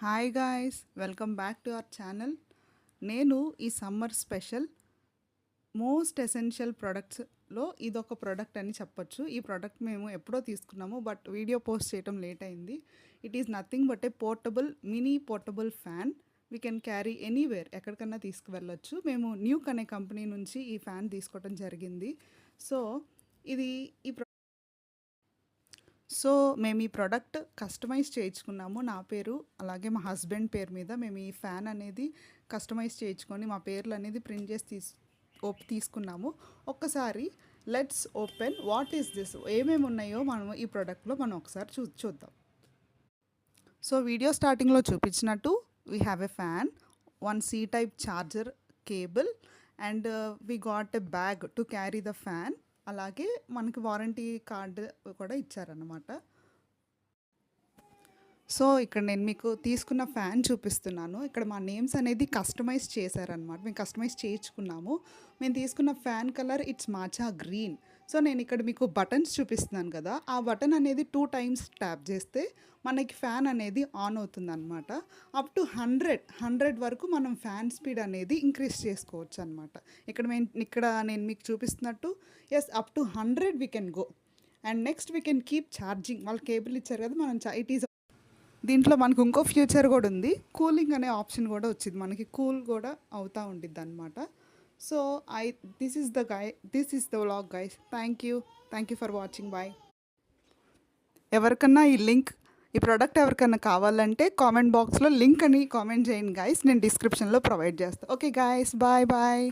Hi guys, welcome back to our channel. నేను ఈ summer special most essential ప్రొడక్ట్స్లో ఇదొక product అని చెప్పొచ్చు. ఈ ప్రోడక్ట్ మేము ఎప్పుడో తీసుకున్నాము, బట్ వీడియో పోస్ట్ చేయడం లేట్ అయింది. It is nothing but A mini portable fan. We can carry anywhere, ఎక్కడికన్నా తీసుకువెళ్ళొచ్చు. మేము న్యూక్ అనే కంపెనీ నుంచి ఈ ఫ్యాన్ తీసుకోవడం జరిగింది. సో ఇది ఈ సో మేము ఈ ప్రోడక్ట్ కస్టమైజ్ చేయించుకున్నాము. నా పేరు అలాగే మా హస్బెండ్ పేరు మీద మేము ఈ ఫ్యాన్ అనేది కస్టమైజ్ చేయించుకొని మా పేర్లు అనేది ప్రింట్ చేసి తీసుకున్నాము. ఒక్కసారి let's open what is this, ఏమేమి ఉన్నాయో మనం ఈ ప్రోడక్ట్లో మనం ఒకసారి చూద్దాం. సో వీడియో స్టార్టింగ్లో చూపించినట్టు we have a fan, one C type charger cable and we got a bag to carry the fan. అలాగే మనకి వారంటీ కార్డు కూడా ఇచ్చారన్నమాట. సో ఇక్కడ నేను మీకు తీసుకున్న ఫ్యాన్ చూపిస్తున్నాను. ఇక్కడ మా నేమ్స్ అనేది కస్టమైజ్ చేశారనమాట. మేము కస్టమైజ్ చేయించుకున్నాము. మేము తీసుకున్న fan colour it's matcha green. So నేను ఇక్కడ మీకు బటన్స్ చూపిస్తున్నాను కదా, ఆ బటన్ అనేది 2 times ట్యాప్ చేస్తే మనకి ఫ్యాన్ అనేది ఆన్ అవుతుంది అనమాట. అప్ టు 100 వరకు మనం ఫ్యాన్ స్పీడ్ అనేది ఇంక్రీజ్ చేసుకోవచ్చు అనమాట. ఇక్కడ నేను మీకు చూపిస్తున్నట్టు up to 100 we can go. And next we can keep charging. వాళ్ళు కేబుల్ ఇచ్చారు కదా, మనం ఇట్ ఈస్ దీంట్లో మనకు ఇంకో ఫ్యూచర్ కూడా ఉంది, కూలింగ్ అనే ఆప్షన్ కూడా వచ్చింది. మనకి కూల్ కూడా అవుతూ ఉండిద్ది అనమాట. So this is the vlog guys. Thank you for watching. Bye. ఎవరికన్నా ఈ ప్రోడక్ట్ ఎవరికన్నా కావాలంటే కామెంట్ బాక్స్లో లింక్ అని కామెంట్ చేయండి గైస్. నేను డిస్క్రిప్షన్లో ప్రొవైడ్ చేస్తాను. Okay guys, bye.